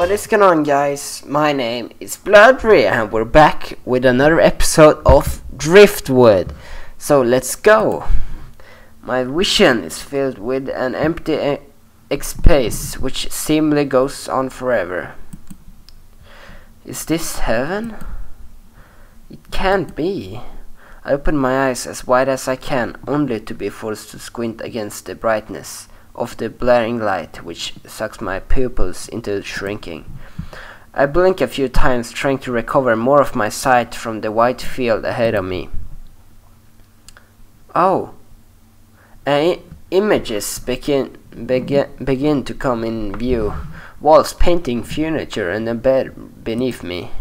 What is going on, guys? My name is Blodree and we're back with another episode of Driftwood. So let's go. My vision is filled with an empty space which seemingly goes on forever. Is this heaven? It can't be. I open my eyes as wide as I can, only to be forced to squint against the brightness of the blaring light, which sucks my pupils into shrinking. I blink a few times, trying to recover more of my sight from the white field ahead of me. Oh, images begin to come in view. Walls, painting, furniture, and a bed beneath me.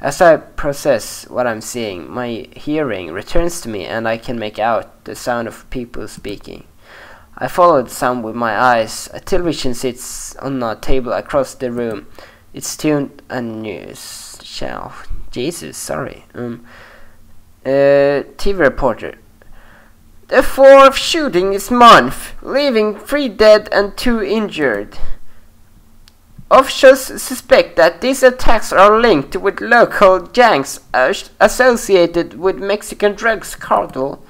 As I process what I'm seeing, my hearing returns to me, and I can make out the sound of people speaking. I follow the sound with my eyes. A television sits on a table across the room. It's tuned a news channel. Jesus, sorry. TV reporter. The fourth shooting this month, leaving 3 dead and 2 injured. Officials suspect that these attacks are linked with local gangs associated with Mexican drugs cartel.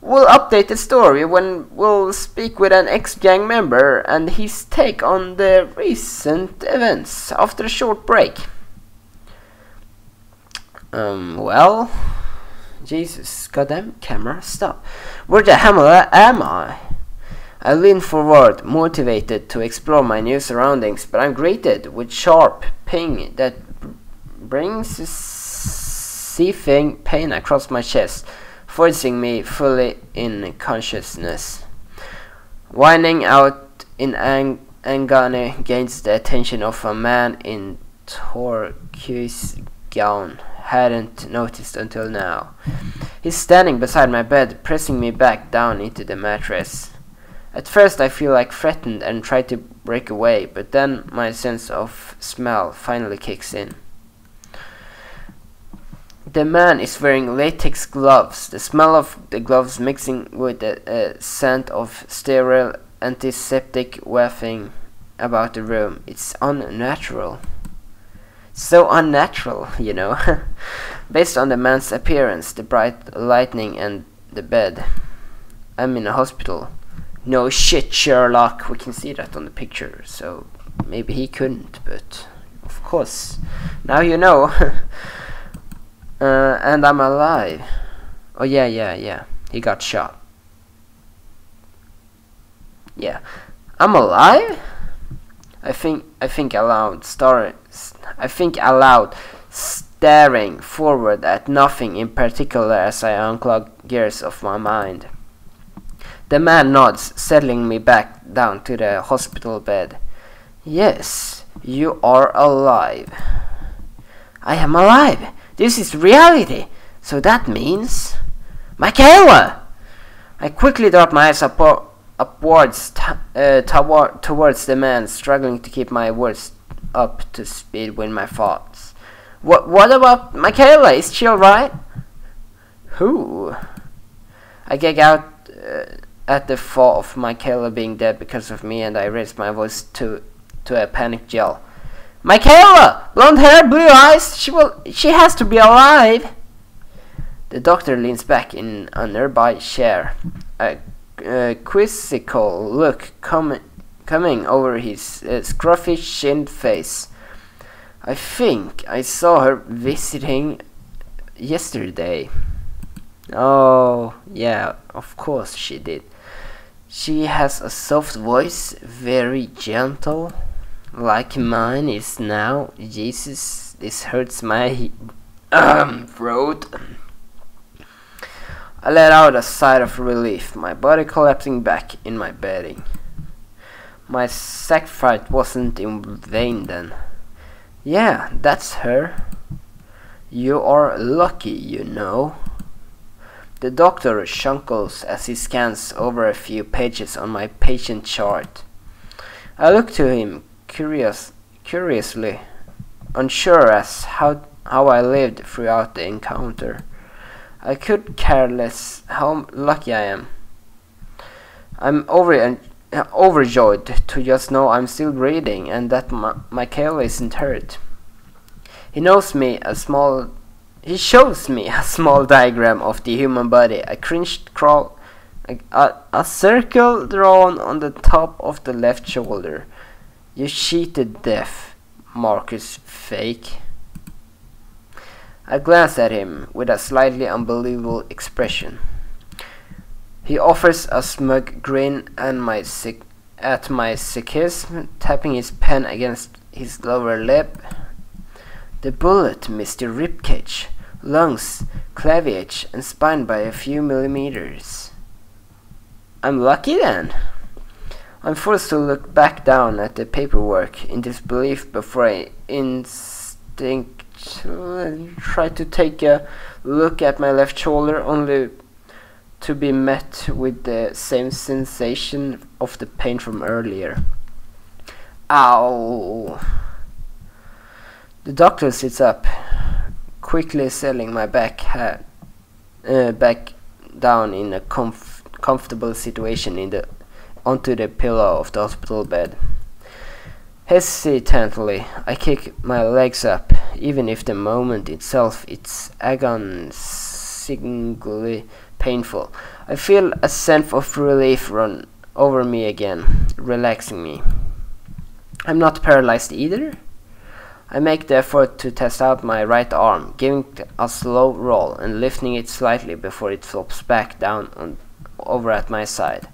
We'll update the story when we'll speak with an ex-gang member and his take on the recent events after a short break. Well, Jesus, goddamn camera, stop. Where the hell am I? I lean forward, motivated to explore my new surroundings, but I'm greeted with sharp ping that brings a seething pain across my chest, forcing me fully in consciousness. Whining out in agony gains the attention of a man in turquoise gown. Hadn't noticed until now. He's standing beside my bed, pressing me back down into the mattress. At first I feel like threatened and try to break away, but then my sense of smell finally kicks in. The man is wearing latex gloves, the smell of the gloves mixing with the scent of sterile antiseptic wafting about the room. It's unnatural. So unnatural, you know. Based on the man's appearance, the bright lighting and the bed. I'm in a hospital. No shit, Sherlock. We can see that on the picture, so maybe he couldn't, but of course, now you know. And I'm alive. Oh yeah. He got shot. Yeah, I'm alive. I think aloud, staring forward at nothing in particular as I unclog gears of my mind. The man nods, settling me back down to the hospital bed. Yes, you are alive. I am alive. This is reality. So that means... Michaela! I quickly drop my eyes upwards towards the man, struggling to keep my words up to speed with my thoughts. What about Michaela? Is she alright? Who? I gag out at the thought of Michaela being dead because of me, and I raise my voice to a panicked yell. Michaela! Blonde hair, blue eyes, she has to be alive! The doctor leans back in a nearby chair, a quizzical look coming over his scruffy shinned face. I think I saw her visiting yesterday. Oh, yeah, of course she did. She has a soft voice, very gentle, like mine is now. Jesus, this hurts my throat. I let out a sigh of relief, my body collapsing back in my bedding. My sacrifice wasn't in vain then. Yeah, that's her. You are lucky, you know. The doctor chuckles as he scans over a few pages on my patient chart. I look to him curiously, unsure as how I lived throughout the encounter. I could care less how lucky I am. I'm overly overjoyed to just know I'm still breathing and that Michaela isn't hurt. He shows me a small diagram of the human body, a circle drawn on the top of the left shoulder. You cheated death, Marcus Fake. I glanced at him with a slightly unbelievable expression. He offers a smug grin at my sarcasm, tapping his pen against his lower lip. The bullet missed your ribcage, lungs, cleavage, and spine by a few millimeters. I'm lucky then. I'm forced to look back down at the paperwork in disbelief before I instinctively try to take a look at my left shoulder, only to be met with the same sensation of the pain from earlier. Ow! The doctor sits up, quickly settling my back down in a comfortable situation onto the pillow of the hospital bed. Hesitantly, I kick my legs up, even if the moment itself is agonizingly painful. I feel a sense of relief run over me again, relaxing me. I'm not paralyzed either. I make the effort to test out my right arm, giving it a slow roll and lifting it slightly before it flops back down over at my side.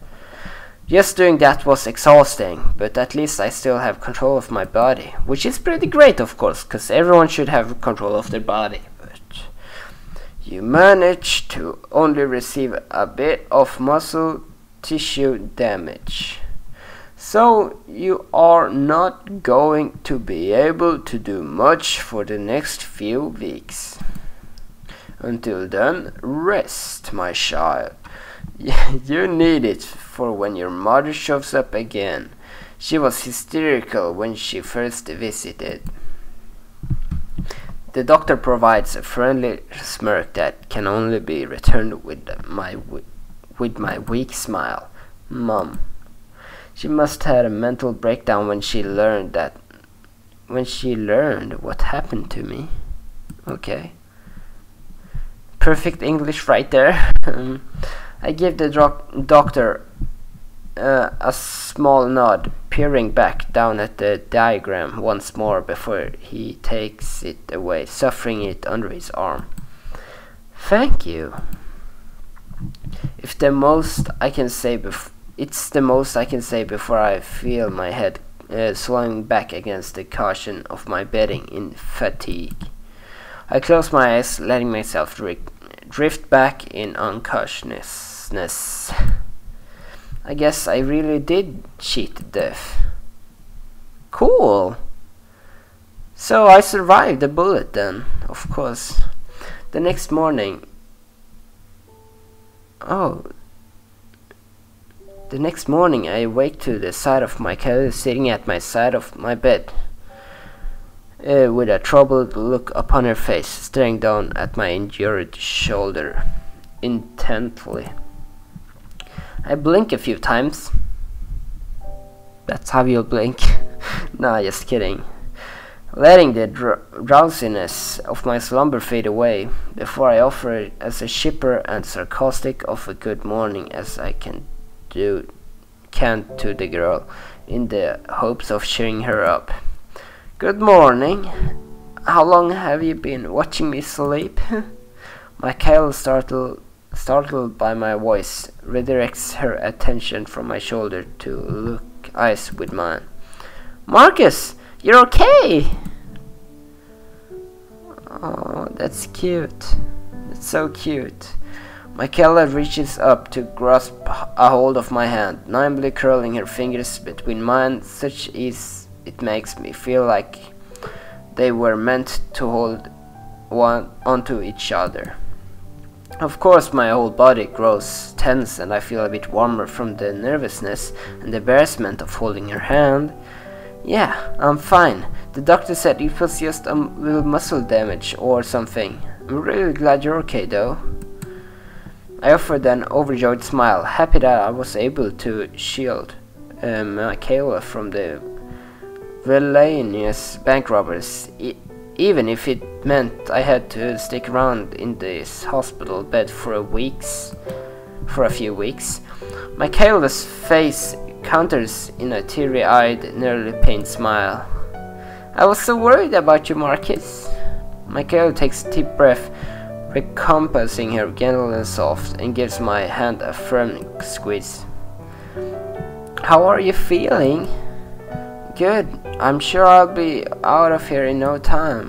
Just doing that was exhausting, but at least I still have control of my body, which is pretty great, of course, because everyone should have control of their body. But you manage to only receive a bit of muscle tissue damage. So you are not going to be able to do much for the next few weeks. Until then, rest, my child. You need it for when your mother shows up again. She was hysterical when she first visited. The doctor provides a friendly smirk that can only be returned with my weak smile. Mom. She must have had a mental breakdown when she learned what happened to me. Okay. Perfect English right there. I give the doctor a small nod, peering back down at the diagram once more before he takes it away, suffering it under his arm. Thank you. It's the most I can say before I feel my head swelling back against the cushion of my bedding in fatigue. I close my eyes, letting myself drift back in unconsciousness. I guess I really did cheat death. Cool. So I survived the bullet then, of course. The next morning... The next morning I awake to the sight of Michaela sitting at my side of my bed, with a troubled look upon her face, staring down at my injured shoulder intently. I blink a few times. That's how you blink. Nah, just kidding. Letting the drowsiness of my slumber fade away before I offer it as a chipper and sarcastic of a good morning as I can to the girl, in the hopes of cheering her up. Good morning. How long have you been watching me sleep? Michaela, startled by my voice, redirects her attention from my shoulder to look eyes with mine. Marcus, you're okay? Oh, that's cute. That's so cute. Michaela reaches up to grasp a hold of my hand, nimbly curling her fingers between mine, such as it makes me feel like they were meant to hold onto each other. Of course, my whole body grows tense and I feel a bit warmer from the nervousness and embarrassment of holding her hand. Yeah, I'm fine. The doctor said it was just a little muscle damage or something. I'm really glad you're okay though. I offered an overjoyed smile, happy that I was able to shield Michaela from the villainous bank robbers, even if it meant I had to stick around in this hospital bed for a few weeks. Michaela's face counters in a teary-eyed, nearly pained smile. I was so worried about you, Marcus. Michaela takes a deep breath, recomposing her gentle and soft, and gives my hand a firm squeeze. How are you feeling? Good. I'm sure I'll be out of here in no time.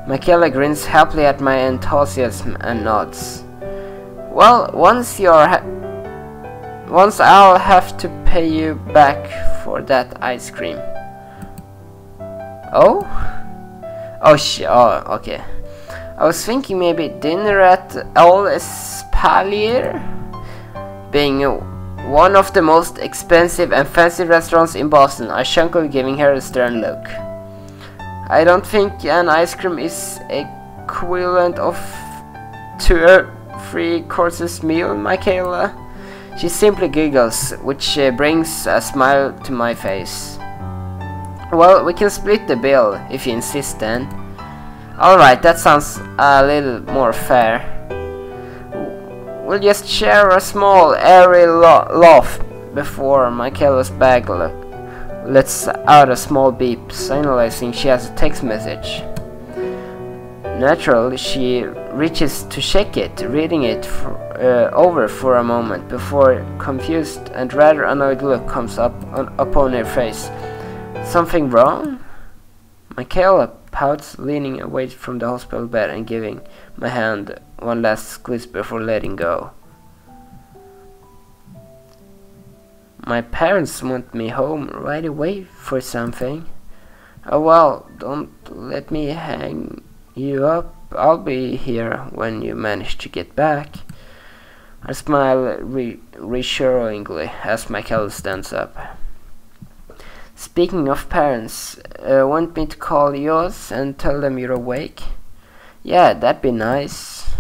Michaela grins happily at my enthusiasm and nods. Well, once I'll have to pay you back for that ice cream. Oh? Oh, okay. I was thinking maybe dinner at El Espalier, being one of the most expensive and fancy restaurants in Boston. I chuckled, giving her a stern look. I don't think an ice cream is equivalent to a 3-course meal, Michaela. She simply giggles, which brings a smile to my face. Well, we can split the bill, if you insist then. Alright, that sounds a little more fair. We'll just share a small, airy laugh before Michaela's bag lets out a small beep, signalizing she has a text message. Naturally, she reaches to check it, reading it over for a moment before a confused and rather annoyed look comes up upon her face. Something wrong? Michaela pouts, leaning away from the hospital bed and giving my hand one last squeeze before letting go. My parents want me home right away for something. Oh well, don't let me hang you up. I'll be here when you manage to get back. I smile reassuringly as Michaela stands up. Speaking of parents, want me to call yours and tell them you're awake? Yeah, that'd be nice.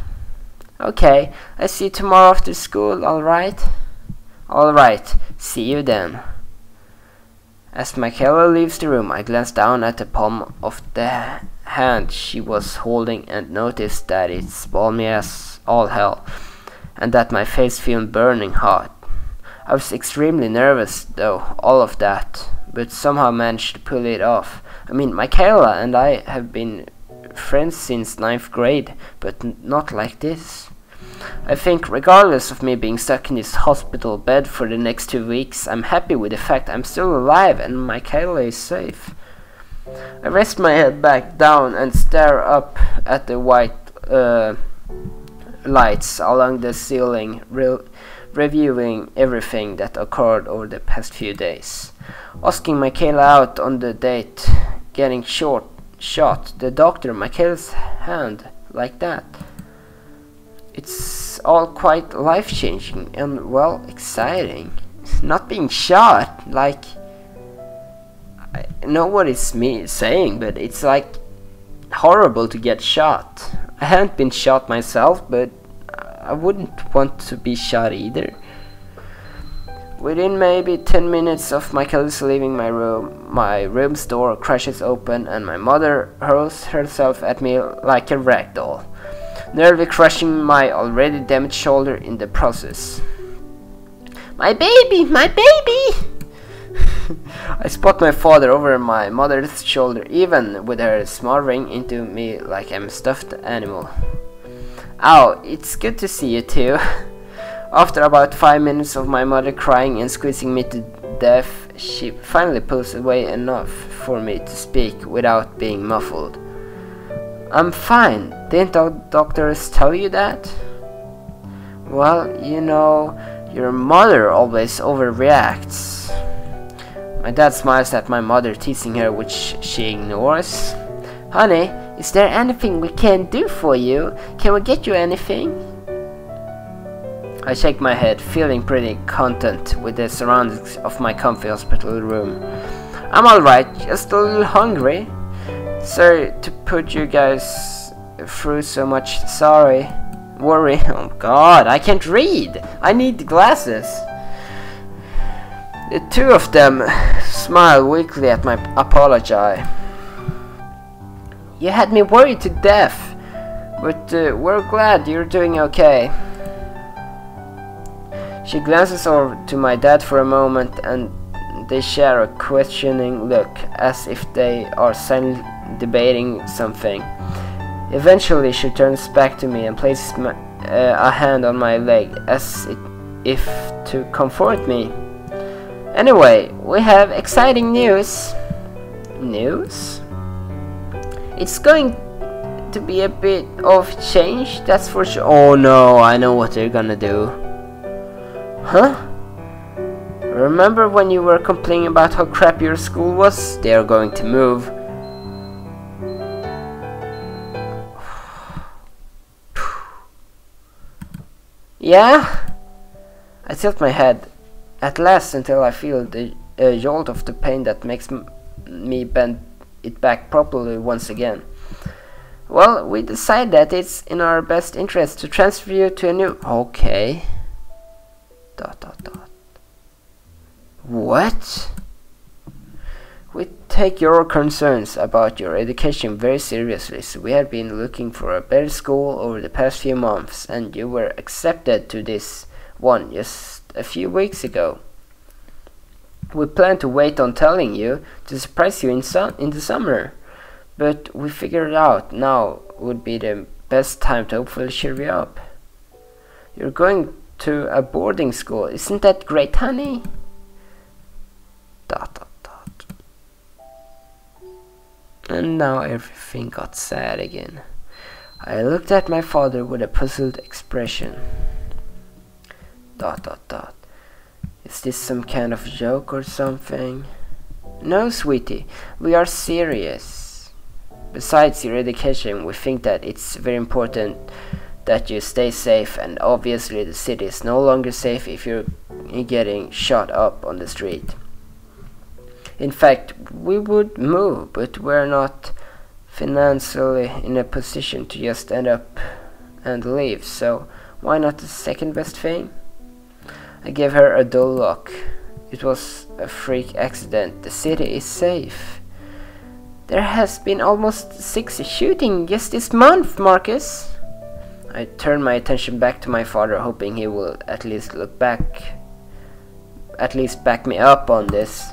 Okay, I see you tomorrow after school, alright? Alright, see you then. As Michaela leaves the room, I glance down at the palm of the hand she was holding and noticed that it's balmy as all hell, and that my face feels burning hot. I was extremely nervous though, all of that, but somehow managed to pull it off. I mean, Michaela and I have been friends since 9th grade, but not like this. I think regardless of me being stuck in this hospital bed for the next 2 weeks, I'm happy with the fact I'm still alive and Michaela is safe. I rest my head back down and stare up at the white lights along the ceiling, reviewing everything that occurred over the past few days. Asking Michaela out on the date, getting shot, the doctor, Michaela's hand, like that. It's all quite life-changing and, well, exciting. Not being shot, like, I know what it's me saying, but it's like horrible to get shot. I haven't been shot myself, but I wouldn't want to be shot either. Within maybe 10 minutes of Michaela's leaving my room's door crashes open and my mother hurls herself at me like a ragdoll, nearly crushing my already damaged shoulder in the process. My baby! My baby! I spot my father over my mother's shoulder, even with her smothering into me like I'm a stuffed animal. Ow, it's good to see you too. After about 5 minutes of my mother crying and squeezing me to death, she finally pulls away enough for me to speak without being muffled. I'm fine. Didn't the doctors tell you that? Well, you know, your mother always overreacts. My dad smiles at my mother, teasing her, which she ignores. Honey, is there anything we can do for you? Can we get you anything? I shake my head, feeling pretty content with the surroundings of my comfy hospital room. I'm alright, just a little hungry. Sorry to put you guys through so much worry. Oh god, I can't read! I need glasses! The two of them smiled weakly at my apology. You had me worried to death, but we're glad you're doing okay. She glances over to my dad for a moment and they share a questioning look as if they are silently debating something. Eventually she turns back to me and places a hand on my leg as if to comfort me. Anyway, we have exciting news. News? It's going to be a bit of change, that's for sure. Oh no, I know what they're gonna do. Huh? Remember when you were complaining about how crappy your school was? They are going to move. Yeah? I tilt my head at last until I feel the jolt of the pain that makes me bend it back properly once again. Well, we decide that it's in our best interest to transfer you to a new... Okay. ... What? We take your concerns about your education very seriously, so we have been looking for a better school over the past few months, and you were accepted to this one just a few weeks ago. We planned to wait on telling you to surprise you in the summer, but we figured out now would be the best time to hopefully cheer you up. You're going to a boarding school, isn't that great, honey? ... And now everything got sad again. I looked at my father with a puzzled expression. ... Is this some kind of joke or something? No, sweetie, we are serious. Besides your education, we think that it's very important that you stay safe, and obviously the city is no longer safe if you're getting shot up on the street. In fact, we would move, but we're not financially in a position to just end up and leave, so why not the second best thing? I gave her a dull look. It was a freak accident. The city is safe. There has been almost 6 shootings just this month, Marcus. I turned my attention back to my father, hoping he will at least back me up on this.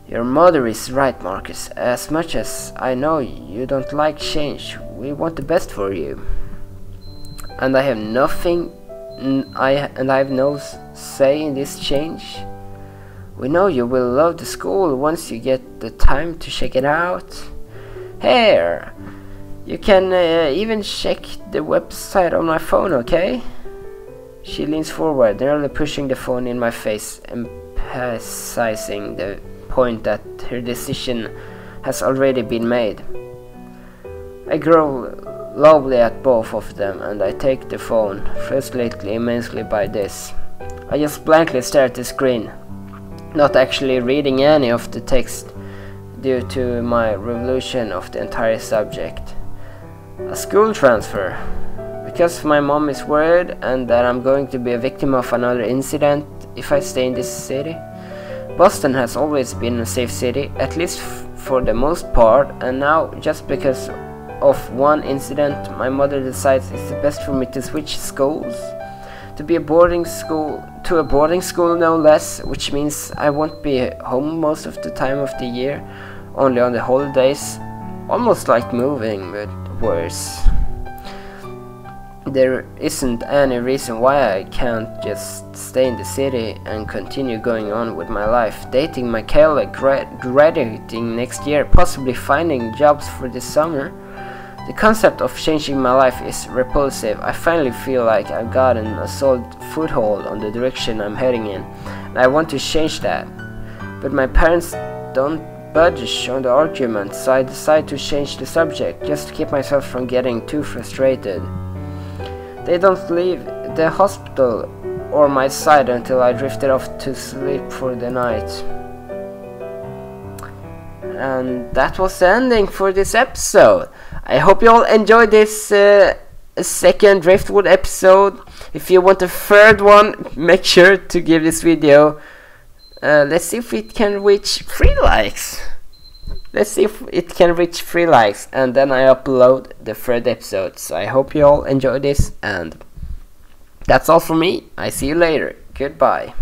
Your mother is right, Marcus. As much as I know you don't like change, we want the best for you. And I have no say in this change. We know you will love the school once you get the time to check it out. Here, you can even check the website on my phone, okay? She leans forward, nearly pushing the phone in my face, emphasizing the point that her decision has already been made. I grow lovely at both of them, and I take the phone, frustrated immensely by this. I just blankly stare at the screen, not actually reading any of the text due to my revolution of the entire subject. A school transfer. Because my mom is worried and that I'm going to be a victim of another incident if I stay in this city. Boston has always been a safe city, at least for the most part, and now, just because of one incident, my mother decides it's the best for me to switch schools. To a boarding school no less, which means I won't be home most of the time of the year, only on the holidays. Almost like moving, but worse. There isn't any reason why I can't just stay in the city and continue going on with my life, dating Michaela, graduating next year, possibly finding jobs for this summer. The concept of changing my life is repulsive. I finally feel like I've gotten a solid foothold on the direction I'm heading in, and I want to change that. But my parents don't budge on the argument, so I decide to change the subject, just to keep myself from getting too frustrated. They don't leave the hospital or my side until I drifted off to sleep for the night. And that was the ending for this episode. I hope you all enjoyed this second Driftwood episode. If you want a third one, make sure to give this video let's see if it can reach 3 likes. Let's see if it can reach 3 likes, and then I upload the third episode. So I hope you all enjoy this, and that's all from me. I see you later. Goodbye.